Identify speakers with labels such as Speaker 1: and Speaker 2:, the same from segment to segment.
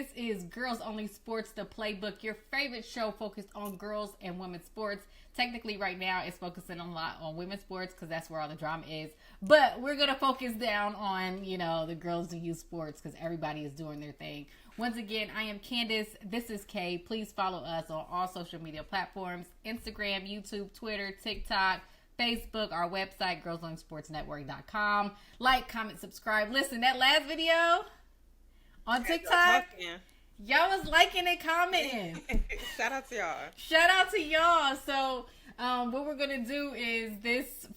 Speaker 1: This is Girls Only Sports, the Playbook, your favorite show focused on girls and women's sports. Technically, right now, it's focusing a lot on women's sports because that's where all the drama is. But we're going to focus down on, the girls and youth sports because everybody is doing their thing. Once again, I am Candace. This is Kay. Please follow us on all social media platforms: Instagram, YouTube, Twitter, TikTok, Facebook, our website, girlsonlysportsnetwork.com. Like, comment, subscribe. Listen, that last video on TikTok, y'all was liking and commenting.
Speaker 2: Shout out to y'all.
Speaker 1: Shout out to y'all. So, what we're going to do is this,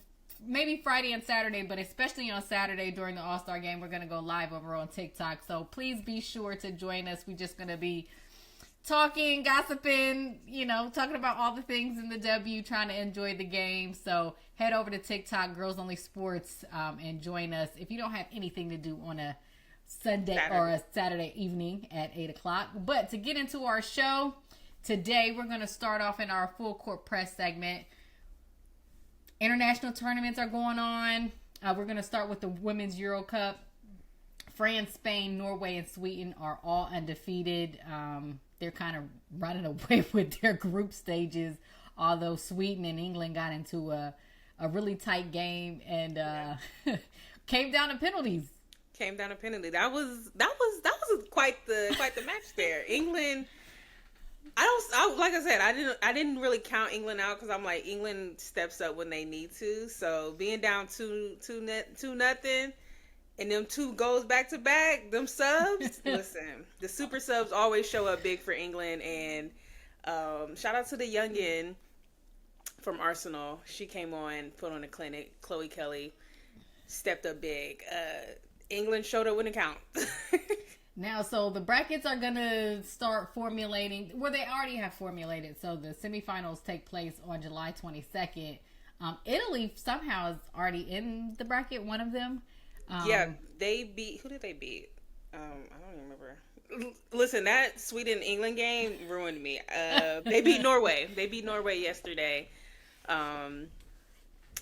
Speaker 1: maybe Friday and Saturday, but especially on Saturday during the All-Star game, we're going to go live over on TikTok. So, please be sure to join us. We're just going to be talking, gossiping, talking about all the things in the W, trying to enjoy the game. So, head over to TikTok, Girls Only Sports, and join us. If you don't have anything to do on a Sunday or a Saturday evening at 8 o'clock. But to get into our show, today we're going to start off in our full court press segment. International tournaments are going on. We're going to start with the Women's Euro Cup. France, Spain, Norway, and Sweden are all undefeated. They're kind of running away with their group stages, although Sweden and England got into a really tight game and came down to penalties.
Speaker 2: That was quite the match there. England. Like I said, I didn't really count England out because I'm like, England steps up when they need to. So being down 2-0, and them 2 goals back to back, them subs. Listen, the super subs always show up big for England, and shout out to the youngin from Arsenal. She came on, put on a clinic. Chloe Kelly stepped up big. England showed up when it count.
Speaker 1: Now, so the brackets are going to start formulating. Well, they already have formulated. So the semifinals take place on July 22nd. Italy somehow is already in the bracket, one of them.
Speaker 2: They beat... Who did they beat? I don't even remember. Listen, that Sweden-England game ruined me. They beat Norway. They beat Norway yesterday.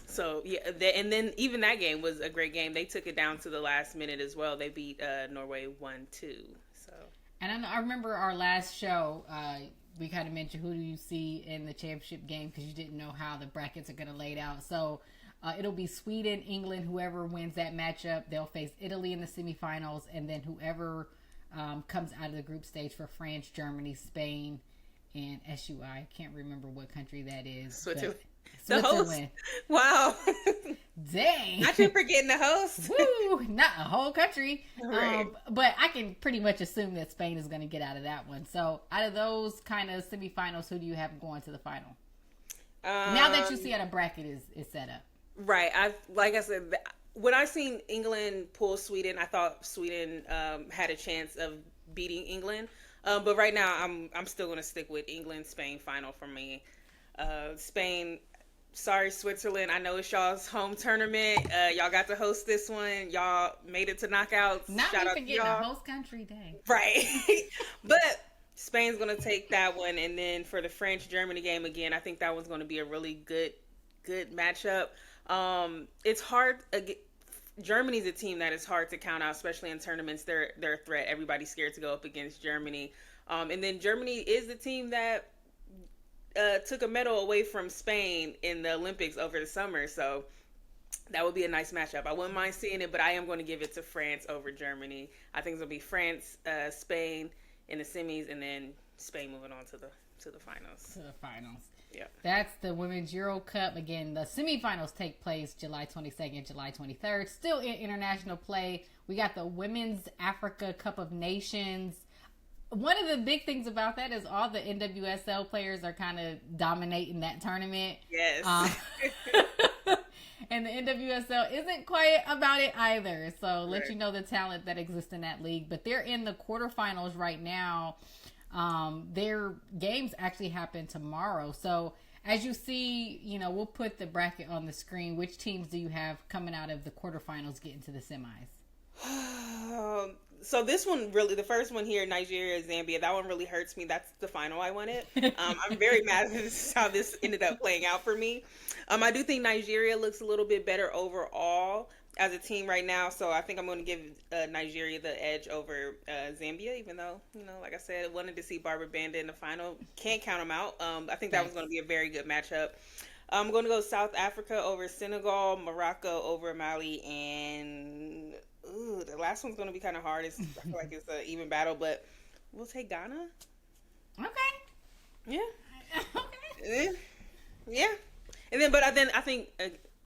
Speaker 2: So, yeah, and then even that game was a great game. They took it down to the last minute as well. They beat Norway 1-2. So.
Speaker 1: And I remember our last show, we kind of mentioned who do you see in the championship game because you didn't know how the brackets are going to lay out. So, it'll be Sweden, England, whoever wins that matchup. They'll face Italy in the semifinals, and then whoever comes out of the group stage for France, Germany, Spain, and SUI. I can't remember what country that is.
Speaker 2: Switzerland.
Speaker 1: The
Speaker 2: host. Wow.
Speaker 1: Dang.
Speaker 2: Not you forgetting the host.
Speaker 1: Woo! Not a whole country.
Speaker 2: Right.
Speaker 1: But I can pretty much assume that Spain is going to get out of that one. So out of those kind of semifinals, who do you have going to the final? Now that you see how the bracket is set up.
Speaker 2: Right. Like I said, when I seen England pull Sweden, I thought Sweden had a chance of beating England. But right now, I'm still going to stick with England-Spain final for me. Spain, sorry, Switzerland. I know it's y'all's home tournament. Y'all got to host this one. Y'all made it to knockouts.
Speaker 1: Not
Speaker 2: Shout out to
Speaker 1: forgetting
Speaker 2: y'all.
Speaker 1: the host country day.
Speaker 2: Right. But Spain's going to take that one. And then for the France-Germany game, again, I think that one's going to be a really good matchup. It's hard. Germany's a team that is hard to count out, especially in tournaments. They're a threat. Everybody's scared to go up against Germany. And then Germany is the team that took a medal away from Spain in the Olympics over the summer. So that would be a nice matchup. I wouldn't mind seeing it, but I am going to give it to France over Germany. I think it's going to be France, Spain in the semis, and then Spain moving on to the finals.
Speaker 1: To the finals.
Speaker 2: Yeah.
Speaker 1: That's the Women's Euro Cup. Again, the semifinals take place July 22nd, July 23rd. Still in international play. We got the Women's Africa Cup of Nations. One of the big things about that is all the NWSL players are kind of dominating that tournament.
Speaker 2: Yes.
Speaker 1: And the NWSL isn't quiet about it either. So let
Speaker 2: Right.
Speaker 1: you know the talent that exists in that league. But they're in the quarterfinals right now. Their games actually happen tomorrow. So as you see, we'll put the bracket on the screen. Which teams do you have coming out of the quarterfinals getting to the semis?
Speaker 2: So this one really, the first one here, Nigeria, Zambia, that one really hurts me. That's the final I wanted. I'm very mad at this is how this ended up playing out for me. I do think Nigeria looks a little bit better overall, as a team right now. So I think I'm going to give Nigeria the edge over Zambia, even though, like I said, wanted to see Barbara Banda in the final. Can't count them out. I think that was going to be a very good matchup. I'm going to go South Africa over Senegal, Morocco over Mali, and the last one's going to be kind of hard. I feel like it's an even battle, but we'll take Ghana.
Speaker 1: Okay.
Speaker 2: Yeah.
Speaker 1: Okay.
Speaker 2: Yeah. And then, but I think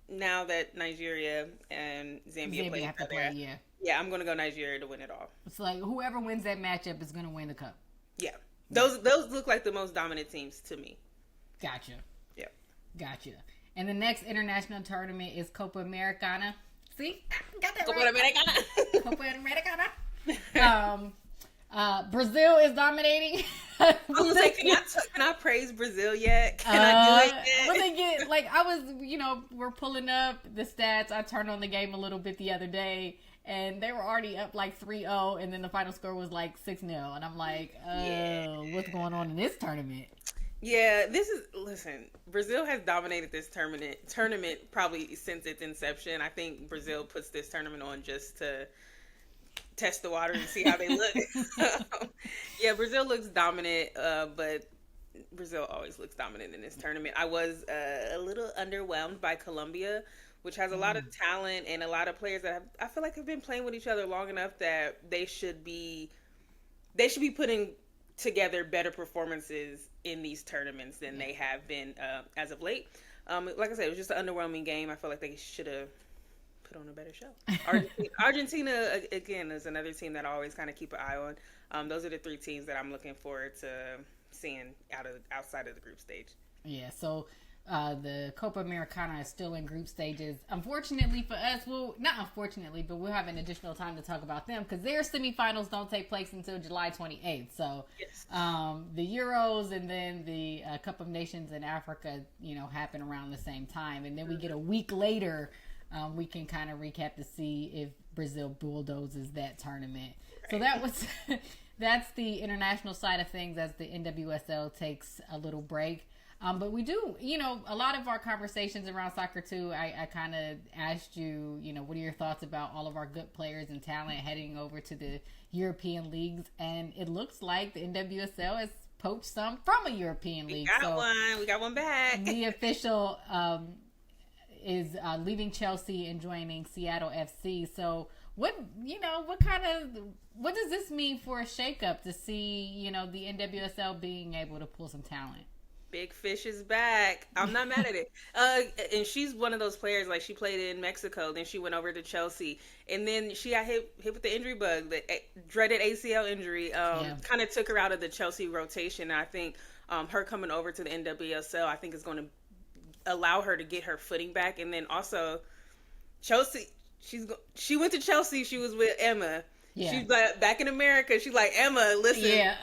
Speaker 2: now that Nigeria and Zambia play each other, yeah, I'm going to go Nigeria to win it all.
Speaker 1: It's like whoever wins that matchup is going to win the cup.
Speaker 2: Yeah. Those look like the most dominant teams to me.
Speaker 1: Gotcha.
Speaker 2: Yeah.
Speaker 1: Gotcha. And the next international tournament is Copa Americana. See? Got that
Speaker 2: Copa
Speaker 1: right.
Speaker 2: Americana.
Speaker 1: Copa Americana. Brazil is dominating.
Speaker 2: I was gonna say, can I praise Brazil yet? Can I do it yet?
Speaker 1: What they get, we're pulling up the stats. I turned on the game a little bit the other day, and they were already up like 3-0, and then the final score was like 6-0. And I'm like, what's going on in this tournament?
Speaker 2: Yeah, listen, Brazil has dominated this tournament probably since its inception. I think Brazil puts this tournament on just to test the water and see how they look. Yeah, Brazil looks dominant, but Brazil always looks dominant in this tournament. I was a little underwhelmed by Colombia, which has a lot of talent and a lot of players that I feel like have been playing with each other long enough that they should be putting together better performances in these tournaments than they have been as of late. Like I said, it was just an underwhelming game. I feel like they should have put on a better show. Argentina again, is another team that I always kind of keep an eye on. Those are the three teams that I'm looking forward to seeing outside of the group stage.
Speaker 1: Yeah, so the Copa Americana is still in group stages. Unfortunately for us, well, not unfortunately, but we'll have an additional time to talk about them because their semifinals don't take place until July 28th. So
Speaker 2: yes.
Speaker 1: The Euros and then the Cup of Nations in Africa, happen around the same time. And then we get a week later, we can kind of recap to see if Brazil bulldozes that tournament. Right. So that was that's the international side of things as the NWSL takes a little break. But we do, a lot of our conversations around soccer too, I kind of asked you, what are your thoughts about all of our good players and talent heading over to the European leagues? And it looks like the NWSL has poached some from a European league.
Speaker 2: We got one back.
Speaker 1: The official is leaving Chelsea and joining Seattle FC. So what does this mean for a shakeup to see, the NWSL being able to pull some talent?
Speaker 2: Big Fish is back. I'm not mad at it. And she's one of those players, like she played in Mexico, then she went over to Chelsea, and then she got hit with the injury bug, the dreaded ACL injury. Kind of took her out of the Chelsea rotation. And I think her coming over to the NWSL, I think is going to allow her to get her footing back. And then also Chelsea, she went to Chelsea. She was with Emma. Yeah. She's back in America. She's like, Emma, listen. Yeah.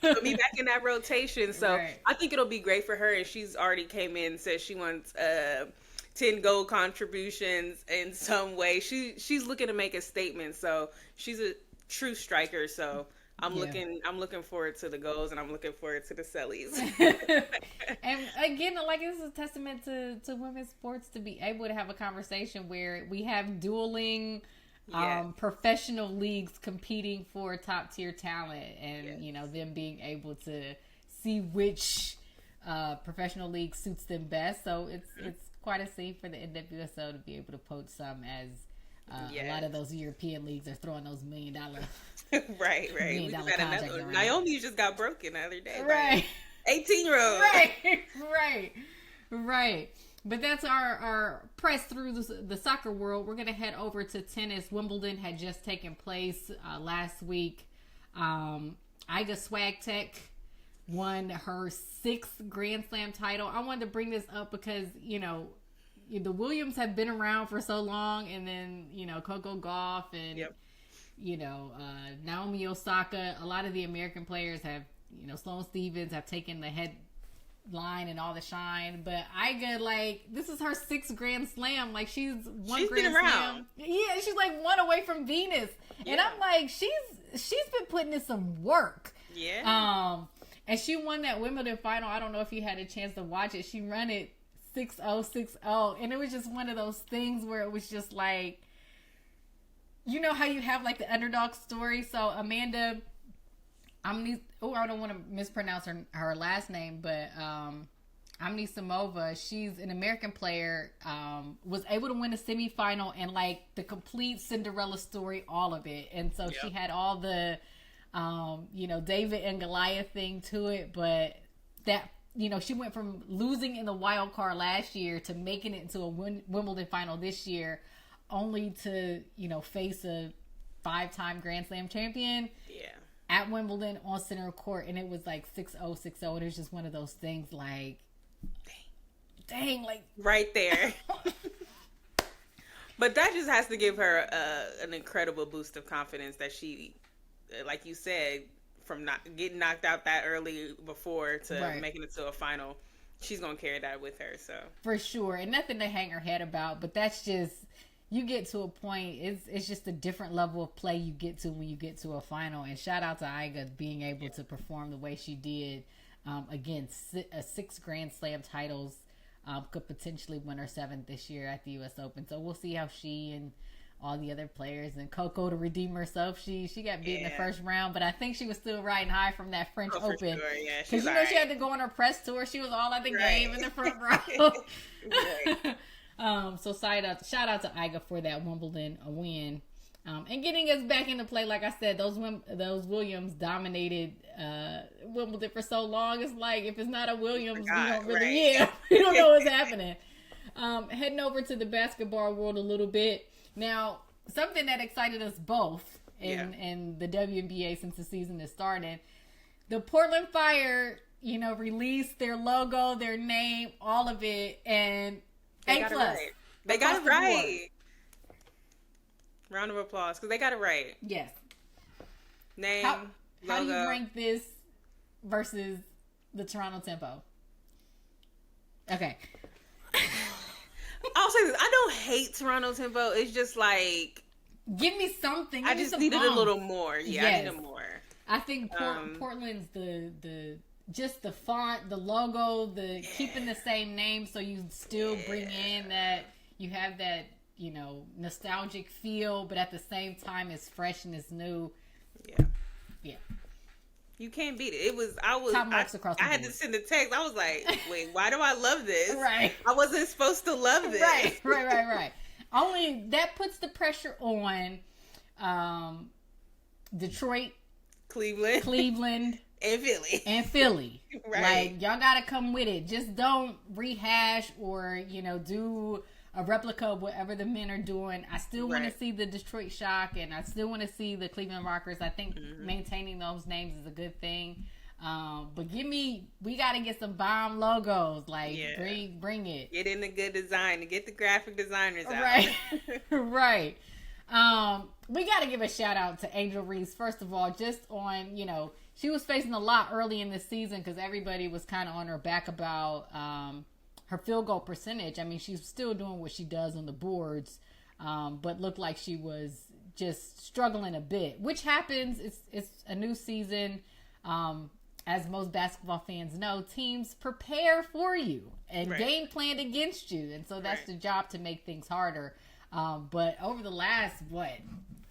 Speaker 2: Put me back in that rotation. So right. I think it'll be great for her. And she's already came in and said she wants 10 goal contributions in some way. She's looking to make a statement. So she's a true striker. So I'm looking forward to the goals, and I'm looking forward to the sellies.
Speaker 1: And again, like, this is a testament to women's sports to be able to have a conversation where we have dueling professional leagues competing for top tier talent, and them being able to see which professional league suits them best. So it's quite a scene for the NWSL to be able to poach some, as a lot of those European leagues are throwing those $1 million
Speaker 2: right. We just had another. Naomi just got broken the other day.
Speaker 1: Right.
Speaker 2: 18-year-old.
Speaker 1: Right. But that's our press through the soccer world. We're going to head over to tennis. Wimbledon had just taken place last week. Iga Swiatek won her 6th Grand Slam title. I wanted to bring this up because, the Williams have been around for so long, and then, Coco Gauff and, Naomi Osaka. A lot of the American players have, Sloane Stephens have taken the headline and all the shine, but Iga, this is her 6th Grand Slam. She's Grand Slam. Yeah, she's one away from Venus. Yeah. And I'm like, she's been putting in some work.
Speaker 2: Yeah.
Speaker 1: And she won that Wimbledon final. I don't know if you had a chance to watch it. She run it 6-0, and it was just one of those things where it was just like, you know how you have like the underdog story. So Amanda, I don't want to mispronounce her last name, but Anisimova, she's an American player, was able to win a semifinal and like the complete Cinderella story, all of it. And so she had all the, David and Goliath thing to it, but that, she went from losing in the wild card last year to making it into a Wimbledon final this year, only to, face a 5-time Grand Slam champion.
Speaker 2: Yeah. At
Speaker 1: Wimbledon on center court, and it was like 6-0, 6-0. And it was just one of those things like, dang, like
Speaker 2: right there. But that just has to give her an incredible boost of confidence that she, like you said, from not getting knocked out that early before to making it to a final, she's gonna carry that with her. So
Speaker 1: for sure, and nothing to hang her head about. But that's just, you get to a point, it's just a different level of play you get to when you get to a final. And shout out to Iga being able to perform the way she did. Again, 6 Grand Slam titles, could potentially win her 7th this year at the U.S. Open. So we'll see how she and all the other players, and Coco to redeem herself. She got beat in the first round, but I think she was still riding high from that French Open.
Speaker 2: Sure. Yeah,
Speaker 1: because she had to go on her press tour. She was all at the game in the front row. So shout out to Iga for that Wimbledon win, and getting us back into play. Like I said, those Williams dominated Wimbledon for so long. It's like, if it's not a Williams, we don't really, we don't know what's happening. Heading over to the basketball world a little bit now. Something that excited us both in the WNBA since the season has started. The Portland Fire, released their logo, their name, all of it, and
Speaker 2: they got it right. They got it right. Round of applause, because they got it right.
Speaker 1: Yes.
Speaker 2: Name,
Speaker 1: how
Speaker 2: logo.
Speaker 1: Do you rank this versus the Toronto Tempo? Okay.
Speaker 2: I'll say this. I don't hate Toronto Tempo. It's just like,
Speaker 1: give me something.
Speaker 2: I just needed a little more. Yeah, I needed more.
Speaker 1: I think Portland's just the font, the logo, keeping the same name, so you still bring in that, you have that, nostalgic feel, but at the same time it's fresh and it's new. Yeah. You
Speaker 2: can't beat it. I
Speaker 1: top marks across the board.
Speaker 2: had to send a text. I was like, wait, why do I love this?
Speaker 1: Right.
Speaker 2: I wasn't supposed to love this.
Speaker 1: Right. Only that puts the pressure on Detroit, Cleveland, and Philly.
Speaker 2: Right.
Speaker 1: Like, y'all gotta come with it. Just don't rehash or, do a replica of whatever the men are doing. I still want to see the Detroit Shock, and I still want to see the Cleveland Rockers. I think maintaining those names is a good thing. But we gotta get some bomb logos. Like, bring it.
Speaker 2: Get in the good design and get the graphic designers out.
Speaker 1: Right. Right. We gotta give a shout out to Angel Reese, first of all, just on, she was facing a lot early in the season because everybody was kind of on her back about her field goal percentage. I mean, she's still doing what she does on the boards, but looked like she was just struggling a bit, which happens. It's a new season. As most basketball fans know, teams prepare for you and game plan against you. And so that's the job, to make things harder. But over the last,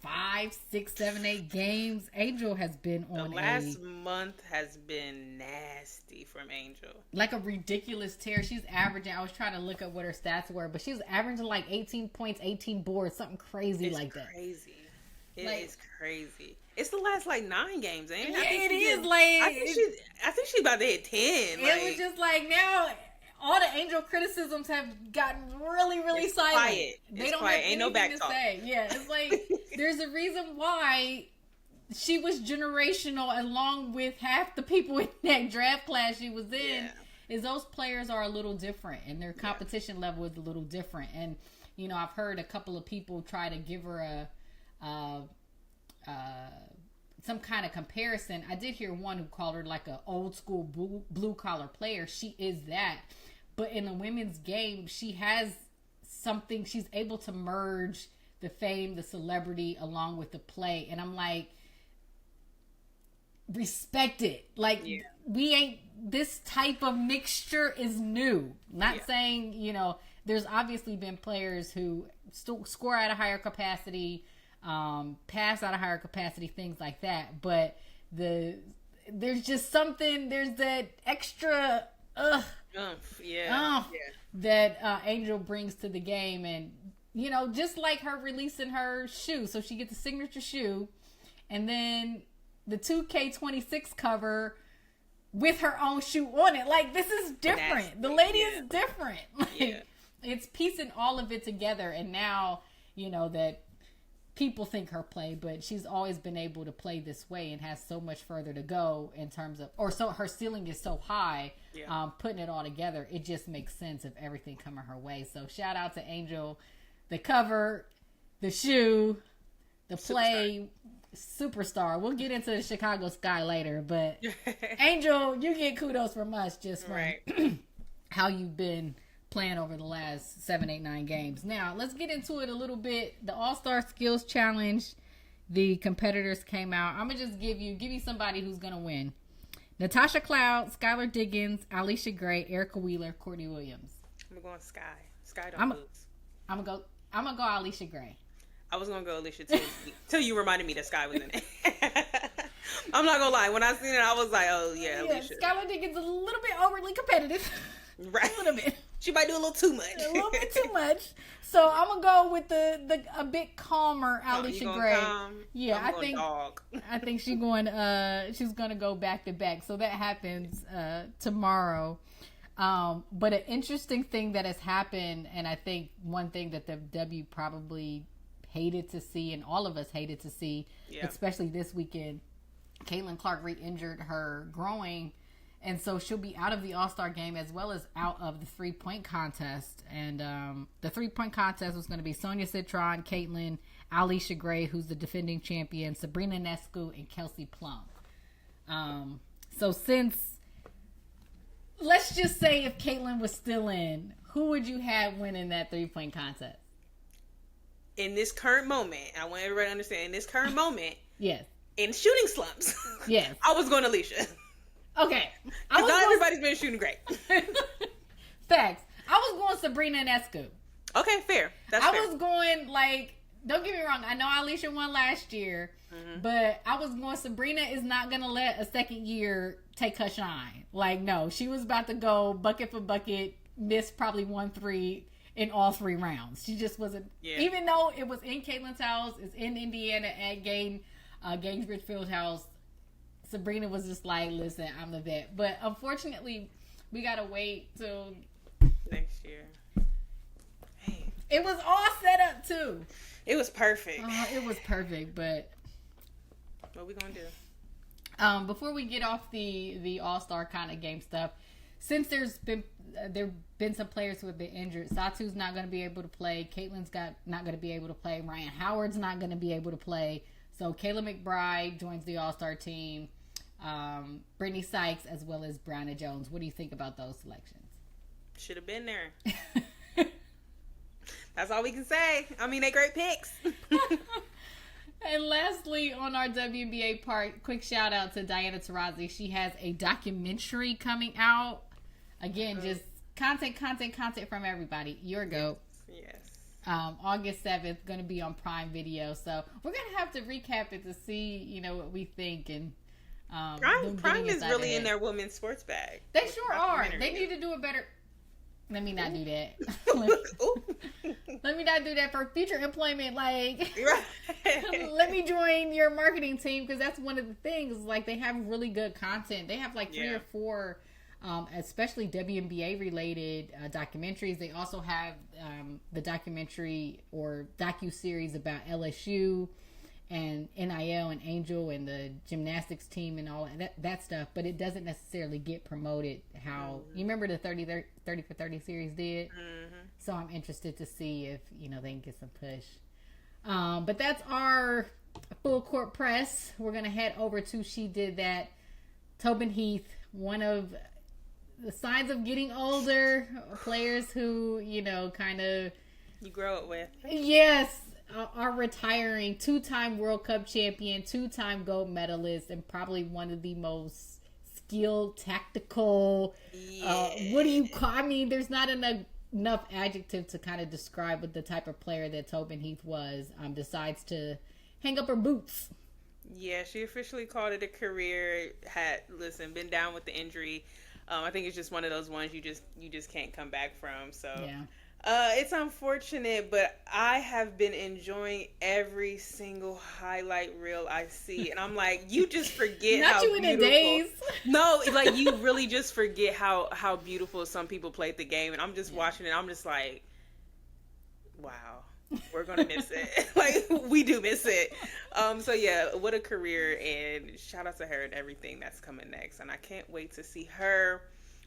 Speaker 1: 5, 6, 7, 8 games, Angel has been on
Speaker 2: the last month has been nasty from Angel. Like a
Speaker 1: ridiculous tear. She's averaging, I was trying to look at what her stats were, but she's averaging like 18 points, 18 boards, something crazy like that.
Speaker 2: It is crazy. It's the last 9 games, ain't it?
Speaker 1: Yeah, it is.
Speaker 2: I think she's about to hit 10.
Speaker 1: It was just like, now all the Angel criticisms have gotten really, really silent.
Speaker 2: Quiet.
Speaker 1: They don't
Speaker 2: quiet.
Speaker 1: have
Speaker 2: Ain't no back talk.
Speaker 1: Say. Yeah, it's like there's a reason why she was generational, along with half the people in that draft class she was in. Yeah. Is those players are a little different, and their competition level is a little different. And I've heard a couple of people try to give her some kind of comparison. I did hear one who called her like an old school blue collar player. She is that. But in the women's game, she has something. She's able to merge the fame, the celebrity, along with the play. And I'm like, respect it. Like, we ain't, this type of mixture is new. Not saying, you know, there's obviously been players who score at a higher capacity, pass at a higher capacity, things like that. But there's just something, there's that extra, that Angel brings to the game. And, you know, just like her releasing her shoe. So she gets a signature shoe. And then the 2K26 cover with her own shoe on it. Like, this is different. The lady is different. Like, it's piecing all of it together. And now, you know, that people think her play, but she's always been able to play this way and has so much further to go in terms of, or so her ceiling is so high, putting it all together, it just makes sense of everything coming her way. So shout out to Angel, the cover, the shoe, the play, superstar. We'll get into the Chicago Sky later, but Angel, you get kudos from us just from how you've been playing over the last 7, 8, 9 games. Now, let's get into it a little bit. The All-Star Skills Challenge, the competitors came out. I'm going to just give you somebody who's going to win. Natasha Cloud, Skylar Diggins, Alicia Gray, Erica Wheeler, Courtney Williams.
Speaker 2: I'm going Sky. Sky don't lose.
Speaker 1: I'm going to go Alicia Gray.
Speaker 2: I was going to go Alicia too, till you reminded me that Sky was in it. I'm not going to lie. When I seen it, I was like, oh, yeah, Alicia.
Speaker 1: Skylar Diggins is a little bit overly competitive.
Speaker 2: Right.
Speaker 1: A little bit.
Speaker 2: She might do a little too much.
Speaker 1: A little bit too much. So I'm gonna go with the a bit calmer Alicia Gray. Yeah, I think she's gonna go back to back. So that happens tomorrow. But an interesting thing that has happened, and I think one thing that the W probably hated to see, and all of us hated to see, especially this weekend, Caitlin Clark re-injured her groin. And so she'll be out of the All-Star game as well as out of the 3-point contest. And the 3-point contest was going to be Sonia Citron, Caitlin, Alicia Gray, who's the defending champion, Sabrina Nescu, and Kelsey Plum. So let's just say if Caitlin was still in, who would you have winning that 3-point contest?
Speaker 2: In this current moment, I want everybody to understand, in this current moment,
Speaker 1: yes,
Speaker 2: in shooting slumps,
Speaker 1: yes,
Speaker 2: I was going Alicia.
Speaker 1: Okay.
Speaker 2: Not everybody's been shooting great.
Speaker 1: Facts. I was going Sabrina Nescu.
Speaker 2: Okay, fair. That's fair.
Speaker 1: I was going, like, don't get me wrong. I know Alicia won last year, but I was going Sabrina is not going to let a second year take her shine. Like, no. She was about to go bucket for bucket, miss probably 1-3 in all 3 rounds. She just wasn't. Yeah. Even though it was in Caitlin's house, it's in Indiana at Gainesbridge Fieldhouse, Sabrina was just like, listen, I'm the vet. But unfortunately, we got to wait till
Speaker 2: next year.
Speaker 1: Hey. It was all set up, too.
Speaker 2: It was perfect.
Speaker 1: It was perfect, but
Speaker 2: what we going to do?
Speaker 1: Before we get off the All-Star kind of game stuff, since there've been some players who have been injured, Satu's not going to be able to play. Caitlin's not going to be able to play. Ryan Howard's not going to be able to play. So Kayla McBride joins the All-Star team. Brittany Sykes as well as Brianna Jones. What do you think about those selections?
Speaker 2: Should have been there. That's all we can say. I mean, they great picks.
Speaker 1: And lastly, on our WNBA part, quick shout out to Diana Taurasi. She has a documentary coming out. Again, just content from everybody. Your GOAT. Yes. August 7th, going to be on Prime Video. So we're going to have to recap it to see, what we think. And
Speaker 2: Prime is really in their women's sports bag.
Speaker 1: They sure are. They need to do a better. Let me not do that. Let me not do that for future employment. Like, let me join your marketing team, because that's one of the things. Like, they have really good content. They have like 3 or 4, especially WNBA related documentaries. They also have the documentary or docu-series about LSU and NIL and Angel and the gymnastics team and all that stuff, but it doesn't necessarily get promoted how you remember the 30 for 30 series did. So I'm interested to see if they can get some push. But that's our full court press. We're gonna head over to She Did That. Tobin Heath, one of the signs of getting older, players who kind of
Speaker 2: you grow up with.
Speaker 1: Yes. are retiring two-time World Cup champion, two-time gold medalist, and probably one of the most skilled, tactical. What do you call? I mean, there's not enough adjective to kind of describe what the type of player that Tobin Heath was. Decides to hang up her boots.
Speaker 2: Yeah, she officially called it a career. Been down with the injury. I think it's just one of those ones you just can't come back from. So
Speaker 1: yeah.
Speaker 2: It's unfortunate, but I have been enjoying every single highlight reel I see, and I'm like, you just forget
Speaker 1: Not
Speaker 2: how
Speaker 1: you in
Speaker 2: beautiful.
Speaker 1: the days.
Speaker 2: No, like you really just forget how beautiful some people played the game, and I'm just watching it. I'm just like, wow, we're gonna miss it. Like we do miss it. So yeah, what a career, and shout out to her and everything that's coming next, and I can't wait to see her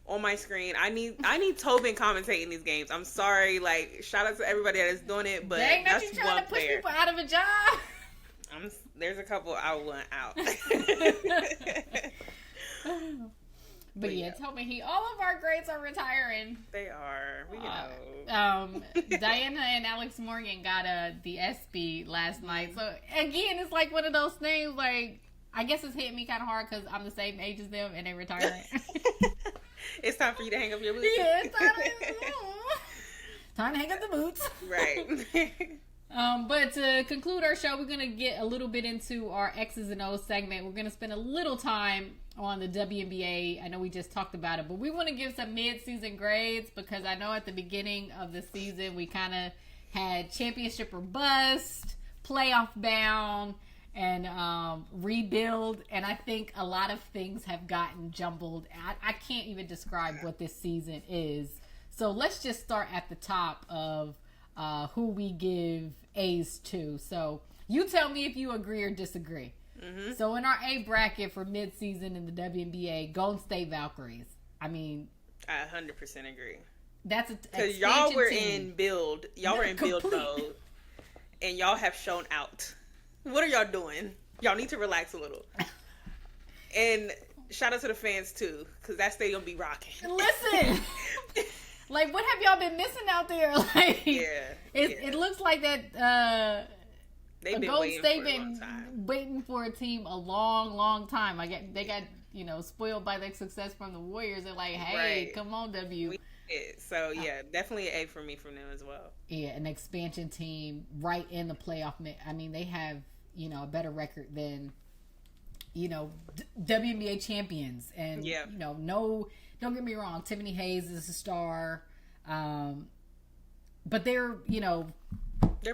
Speaker 2: on my screen. I need Tobin commentating these games. I'm sorry, like shout out to everybody that is doing it, but
Speaker 1: dang,
Speaker 2: that's
Speaker 1: you trying
Speaker 2: one
Speaker 1: to push
Speaker 2: player.
Speaker 1: people out of a job.
Speaker 2: There's a couple I want out.
Speaker 1: But yeah, Tobin all of our greats are retiring.
Speaker 2: They are. We know.
Speaker 1: Diana and Alex Morgan got the ESPY last night. So again, it's like one of those things. Like I guess it's hitting me kind of hard because I'm the same age as them and they retiring.
Speaker 2: It's time for you to hang up your boots.
Speaker 1: Yeah, it's time to hang up the boots.
Speaker 2: Right.
Speaker 1: But to conclude our show, we're going to get a little bit into our X's and O's segment. We're going to spend a little time on the WNBA. I know we just talked about it, but we want to give some mid-season grades because I know at the beginning of the season, we kind of had championship or bust, playoff bound, and rebuild. And I think a lot of things have gotten jumbled. I can't even describe what this season is. So let's just start at the top of who we give A's to. So you tell me if you agree or disagree. Mm-hmm. So in our A bracket for mid-season in the WNBA, Golden State Valkyries. I mean,
Speaker 2: I 100% agree.
Speaker 1: That's
Speaker 2: because y'all were in build. Y'all were in build mode, and y'all have shown out. What are y'all doing? Y'all need to relax a little. And shout out to the fans too, because that stadium be rocking.
Speaker 1: Listen. Like, what have y'all been missing out there? Like, it looks like that.
Speaker 2: They've been
Speaker 1: Golden
Speaker 2: waiting
Speaker 1: State
Speaker 2: for a long time.
Speaker 1: Waiting for a team a long, long time. They got spoiled by their success from the Warriors. They're like, hey, come on, W.
Speaker 2: So yeah, definitely an A for me from them as well. Yeah,
Speaker 1: an expansion team right in the playoff. I mean, they have a better record than WNBA champions, and no. Don't get me wrong, Tiffany Hayes is a star, but they're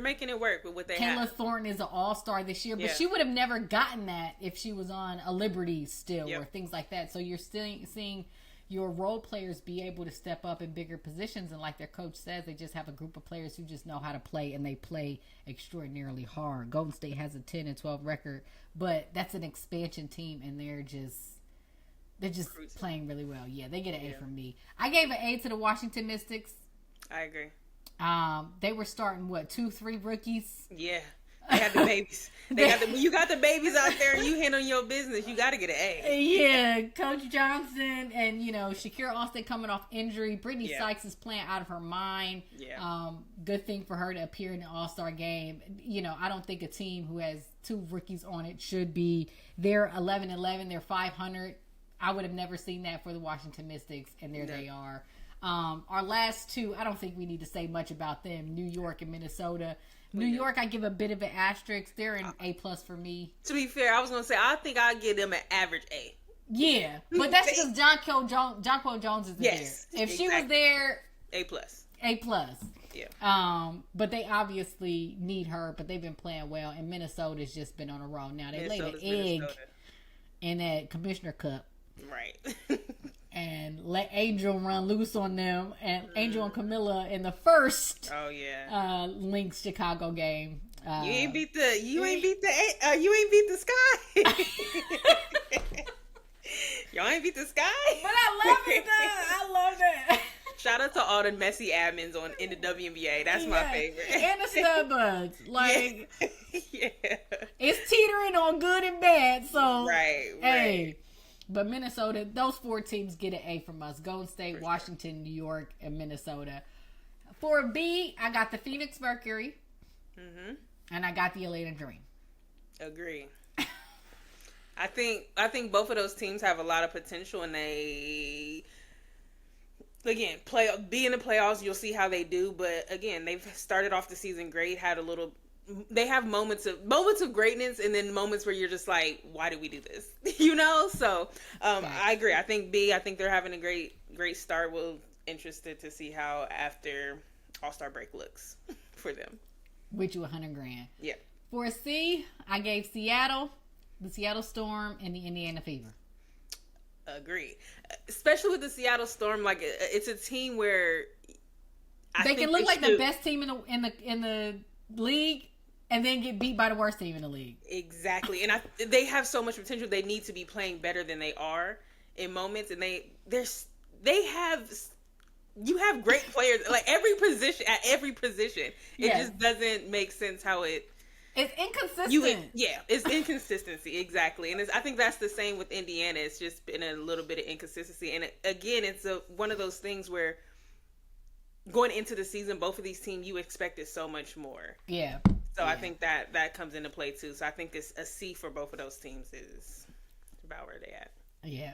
Speaker 2: making it work with what they have.
Speaker 1: Kayla Thornton is an all-star this year, but she would have never gotten that if she was on a Liberty still or things like that. So you're still seeing your role players be able to step up in bigger positions, and like their coach says, they just have a group of players who just know how to play, and they play extraordinarily hard. Golden State has a 10-12 record, but that's an expansion team, and they're just playing really well. Yeah, they get an A from me. I gave an A to the Washington Mystics.
Speaker 2: I agree.
Speaker 1: They were starting 2-3 rookies.
Speaker 2: Yeah, they had the babies. You got the babies out there, and you handle your business. You got to get an A.
Speaker 1: Yeah, Coach Johnson and Shakira Austin coming off injury. Brittany Sykes is playing out of her mind.
Speaker 2: Yeah.
Speaker 1: Good thing for her to appear in the All-Star game. I don't think a team who has 2 rookies on it should be. They're 11-11. They're 500. I would have never seen that for the Washington Mystics, and there they are. Our last 2, I don't think we need to say much about them. New York and Minnesota. New York, I give a bit of an asterisk. They're an A+ for me.
Speaker 2: To be fair, I was going to say, I think I'd give them an average A.
Speaker 1: Yeah, but that's because Jonquel Jones isn't there. If she was there,
Speaker 2: A+.
Speaker 1: A+.
Speaker 2: Yeah.
Speaker 1: But they obviously need her, but they've been playing well, and Minnesota's just been on a roll. Now, they laid an egg in that Commissioner Cup.
Speaker 2: Right.
Speaker 1: And let Angel run loose on them, and Angel and Camilla in the first Lynx Chicago game.
Speaker 2: You ain't beat the Sky. Y'all ain't beat the Sky.
Speaker 1: But I love it though. I love that.
Speaker 2: Shout out to all the messy admins in the WNBA. That's my favorite.
Speaker 1: And the Studbuds. Like, it's teetering on good and bad. So,
Speaker 2: right.
Speaker 1: Hey. But Minnesota, those 4 teams get an A from us. Golden State, Washington, New York, and Minnesota. For a B, I got the Phoenix Mercury.
Speaker 2: Mm-hmm.
Speaker 1: And I got the Atlanta Dream.
Speaker 2: Agree. I think both of those teams have a lot of potential, and they again be in the playoffs. You'll see how they do, but again, they've started off the season great. Had a little. They have moments of greatness, and then moments where you're just like, why did we do this? So I agree. I think they're having a great start. We're interested to see how after All-Star break looks for them.
Speaker 1: With you $100,000.
Speaker 2: Yeah.
Speaker 1: For a C, I gave Seattle, the Seattle Storm, and the Indiana Fever.
Speaker 2: Agree. Especially with the Seattle Storm, like it's a team where
Speaker 1: they can look like the best team in the league, and then get beat by the worst team in the league.
Speaker 2: Exactly. And they have so much potential. They need to be playing better than they are in moments, and you have great players like at every position. It just doesn't make sense how it's inconsistent. It's inconsistency, exactly. And I think that's the same with Indiana. It's just been a little bit of inconsistency. And again, it's one of those things where going into the season, both of these teams, you expected so much more.
Speaker 1: Yeah.
Speaker 2: So I think that comes into play too. So I think it's a C for both of those teams is about where they at.
Speaker 1: Yeah.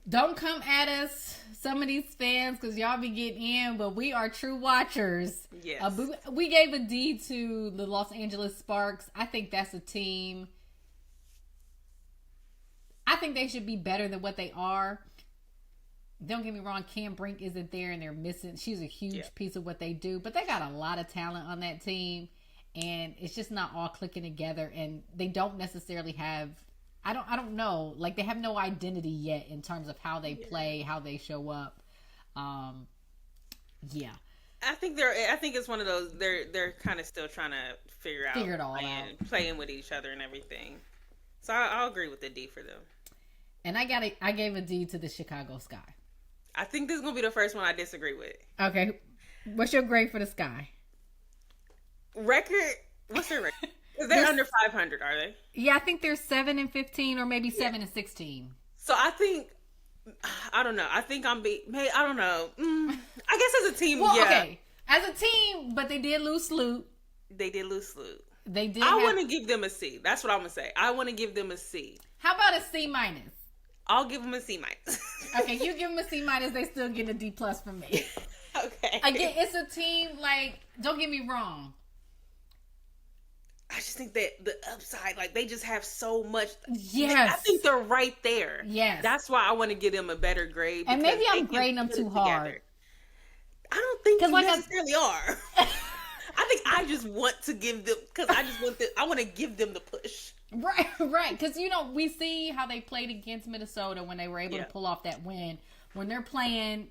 Speaker 1: Don't come at us, some of these fans, because y'all be getting in, but we are true watchers.
Speaker 2: Yes.
Speaker 1: We gave a D to the Los Angeles Sparks. I think that's a team. I think they should be better than what they are. Don't get me wrong, Cam Brink isn't there, and they're missing. She's a huge piece of what they do, but they got a lot of talent on that team, and it's just not all clicking together, and they don't necessarily have... I don't know. Like, they have no identity yet in terms of how they play, how they show up. Yeah.
Speaker 2: I think it's one of those they're kind of still trying to figure it all out, playing with each other and everything. So I'll agree with the D for them.
Speaker 1: And I gave a D to the Chicago Sky.
Speaker 2: I think this is gonna be the first one I disagree with.
Speaker 1: Okay. What's your grade for the Sky?
Speaker 2: Record? What's their record? They're under 500, are they?
Speaker 1: Yeah, I think they're 7-15 or maybe 7-16.
Speaker 2: So I think, I don't know. I think I don't know. I guess as a team,
Speaker 1: okay. As a team, but they did lose Sloot.
Speaker 2: They did lose Sloot.
Speaker 1: They did.
Speaker 2: I want to give them a C. That's what I'm going to say. I want to give them a C.
Speaker 1: How about a C-?
Speaker 2: I'll give them a C-.
Speaker 1: Okay, you give them a C-. They still get a D+ from me.
Speaker 2: Okay.
Speaker 1: Again, it's a team, like, don't get me wrong.
Speaker 2: I just think that the upside, like, they just have so much.
Speaker 1: Yes.
Speaker 2: I think they're right there.
Speaker 1: Yes.
Speaker 2: That's why I want to give them a better grade.
Speaker 1: And maybe I'm grading them too hard.
Speaker 2: I don't think you necessarily are. I think I just want to give them, because I want to give them the push.
Speaker 1: Right. Because, we see how they played against Minnesota when they were able to pull off that win. When they're playing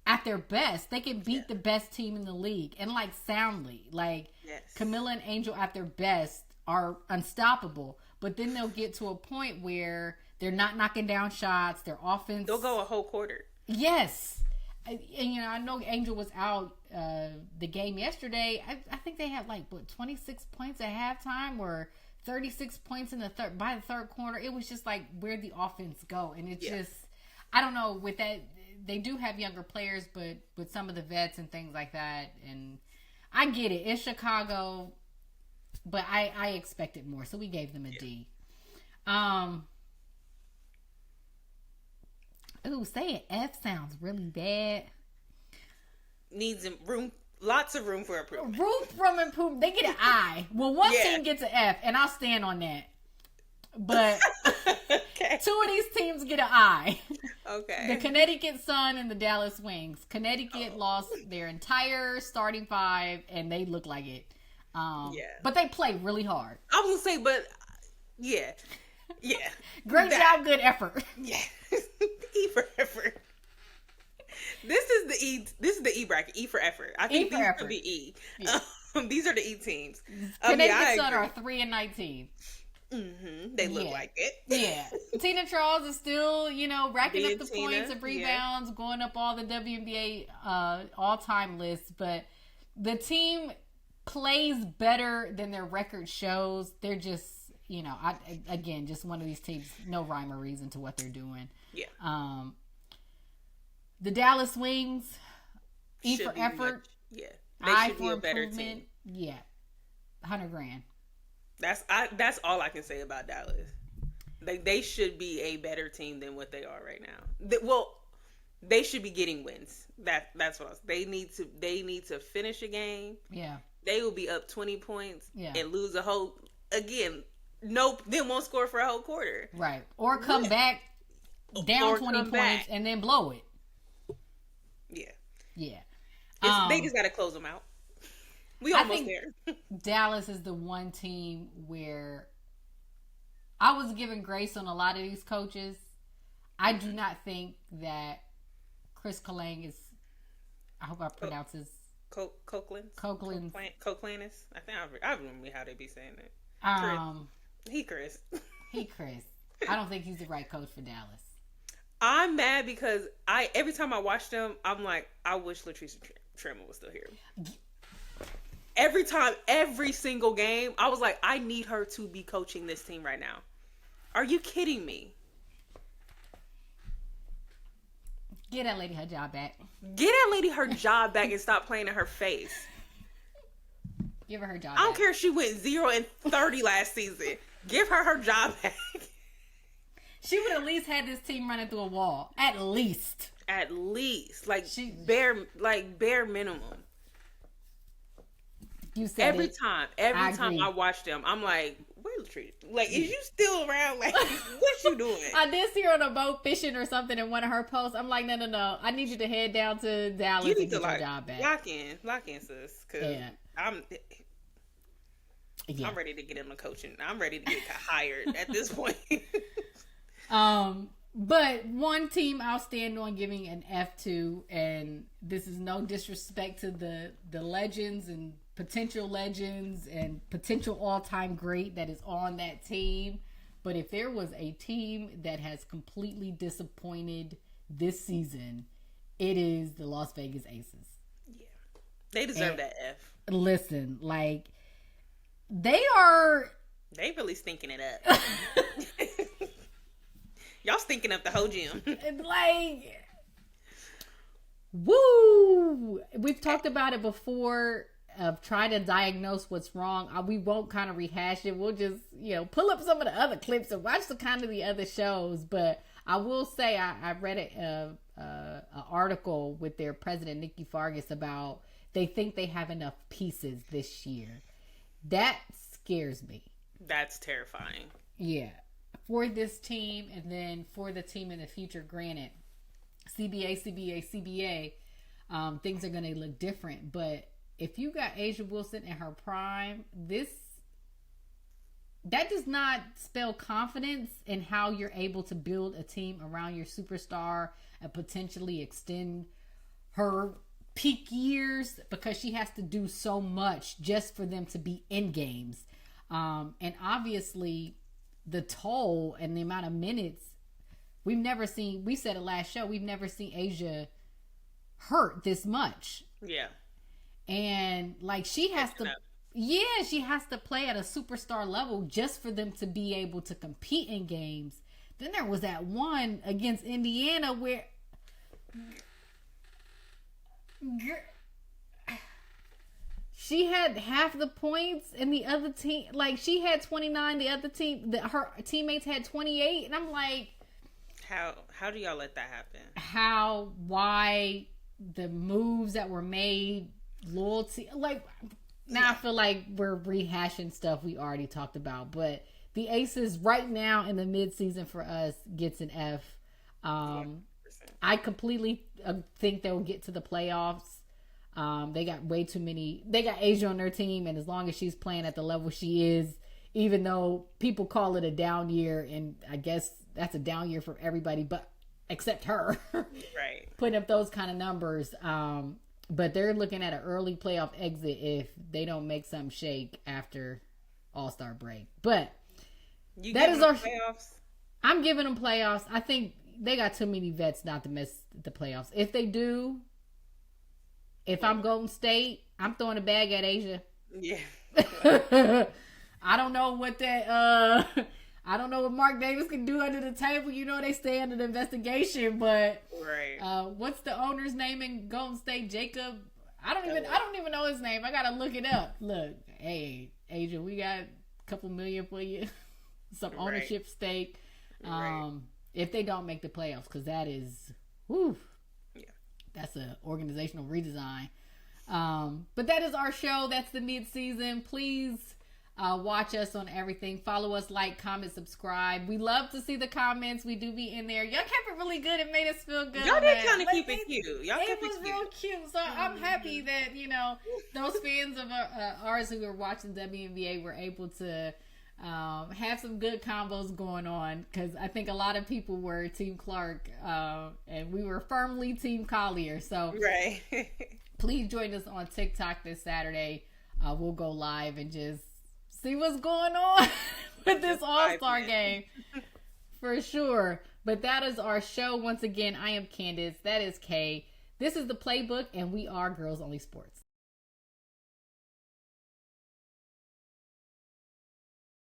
Speaker 1: at their best, they can beat the best team in the league, and like soundly. Like Camilla and Angel at their best are unstoppable, but then they'll get to a point where they're not knocking down shots. Their offense,
Speaker 2: they'll go a whole quarter.
Speaker 1: Yes, and I know Angel was out the game yesterday. I think they had 26 points at halftime or 36 points in by the third quarter. It was just like, where'd the offense go? And it just, I don't know, with that. They do have younger players, but with some of the vets and things like that, and I get it. It's Chicago, but I expected more, so we gave them a D. Saying F sounds really bad.
Speaker 2: Needs room, lots of room for improvement.
Speaker 1: They get an I. Well, one team gets an F, and I'll stand on that. But two of these teams get an I.
Speaker 2: Okay.
Speaker 1: The Connecticut Sun and the Dallas Wings. Connecticut lost their entire starting five, and they look like it. But they play really hard.
Speaker 2: I was going to say, but yeah.
Speaker 1: Great job, good effort.
Speaker 2: Yeah. E for effort. This is the E bracket. E for effort. I think these could be E. Yeah. These are the E teams.
Speaker 1: Connecticut Sun are 3-19.
Speaker 2: Mm-hmm. They look like it.
Speaker 1: Yeah. Tina Charles is still, racking up the points of rebounds, going up all the WNBA all-time lists. But the team plays better than their record shows. They're just, again, just one of these teams, no rhyme or reason to what they're doing.
Speaker 2: Yeah.
Speaker 1: The Dallas Wings, E for effort.
Speaker 2: They
Speaker 1: I
Speaker 2: should be
Speaker 1: for
Speaker 2: a better
Speaker 1: improvement.
Speaker 2: team.
Speaker 1: Yeah. $100,000.
Speaker 2: That's all I can say about Dallas. They should be a better team than what they are right now. They should be getting wins. That's what they need to finish a game.
Speaker 1: Yeah.
Speaker 2: They will be up 20 points and lose a whole again. Nope, then won't score for a whole quarter.
Speaker 1: Right. Or come back down 20 points and then blow it.
Speaker 2: Yeah.
Speaker 1: Yeah.
Speaker 2: They just got to close them out. We almost there.
Speaker 1: Dallas is the one team where I was giving grace on a lot of these coaches. I do not think that Chris Colang is, I hope I pronounce his
Speaker 2: Copeland.
Speaker 1: Copeland.
Speaker 2: Copelandus. I think I remember how they be saying it. Chris.
Speaker 1: He Chris. I don't think he's the right coach for Dallas.
Speaker 2: I'm mad because every time I watch them, I'm like, I wish Latrice Trimmer was still here. Every time, every single game, I was like, I need her to be coaching this team right now. Are you kidding me?
Speaker 1: Get that lady her job back.
Speaker 2: Get that lady her job back and stop playing in her face.
Speaker 1: Give her job
Speaker 2: back. I don't care if she went 0-30 last season. Give her job back.
Speaker 1: She would at least had this team running through a wall. At least.
Speaker 2: Like bare minimum.
Speaker 1: You said
Speaker 2: every time I watch them, I'm like, where's Latrice? Like, is you still around? Like, what you doing?
Speaker 1: I did see her on a boat fishing or something in one of her posts. I'm like, no. I need you to head down to Dallas and get your job back.
Speaker 2: Lock in, sis. Cause I'm ready to get into coaching. I'm ready to get hired at this point.
Speaker 1: But one team I'll stand on giving an F to, and this is no disrespect to the legends and potential legends and potential all-time great that is on that team. But if there was a team that has completely disappointed this season, it is the Las Vegas Aces.
Speaker 2: Yeah. They deserve that F.
Speaker 1: Listen, like, they
Speaker 2: really stinking it up. Y'all stinking up the whole gym.
Speaker 1: Like, woo! We've talked about it before of trying to diagnose what's wrong. We won't kind of rehash it. We'll just, pull up some of the other clips and watch the other shows. But I will say I read an article with their president, Nikki Fargas, about they think they have enough pieces this year. That scares me.
Speaker 2: That's terrifying.
Speaker 1: Yeah. For this team, and then for the team in the future, granted, CBA, things are going to look different. But if you got Asia Wilson in her prime, that does not spell confidence in how you're able to build a team around your superstar and potentially extend her peak years, because she has to do so much just for them to be in games. And obviously, the toll and the amount of minutes we've never seen. We said it last show. We've never seen Asia hurt this much.
Speaker 2: Yeah.
Speaker 1: And like she has to play at a superstar level just for them to be able to compete in games. Then there was that one against Indiana where she had half the points, and the other team, like, she had 29. The other team, her teammates had 28, and I'm like,
Speaker 2: how do y'all let that happen?
Speaker 1: Why the moves that were made, loyalty, like, now I feel like we're rehashing stuff we already talked about. But the Aces right now in the midseason for us gets an F. I completely think they'll get to the playoffs. They got way too many. They got Asia on their team, and as long as she's playing at the level she is, even though people call it a down year, and I guess that's a down year for everybody, but except her,
Speaker 2: right?
Speaker 1: Putting up those kind of numbers. But they're looking at an early playoff exit if they don't make some shake after All-Star break. But that is our
Speaker 2: playoffs.
Speaker 1: I'm giving them playoffs. I think they got too many vets not to miss the playoffs. If they do. If I'm Golden State, I'm throwing a bag at Asia.
Speaker 2: Yeah.
Speaker 1: I don't know what I don't know what Mark Davis can do under the table. They stay under the investigation, but
Speaker 2: right.
Speaker 1: What's the owner's name in Golden State? Jacob. I don't even know his name. I gotta look it up. Look, hey, Asia, we got a couple million for you. Some ownership stake. If they don't make the playoffs, because that is, whew, that's an organizational redesign. But that is our show. That's the mid-season. Please watch us on everything. Follow us, like, comment, subscribe. We love to see the comments. We do be in there. Y'all kept it really good. It made us feel good.
Speaker 2: Y'all did kind of keep it cute.
Speaker 1: It was real cute. So I'm happy that, those fans of ours who are watching WNBA were able to have some good combos going on, because I think a lot of people were Team Clark and we were firmly Team Collier. So please join us on TikTok this Saturday. We'll go live and just see what's going on with this All-Star game for sure. But that is our show. Once again, I am Candace. That is Kay. This is the Playbook, and we are Girls Only Sports.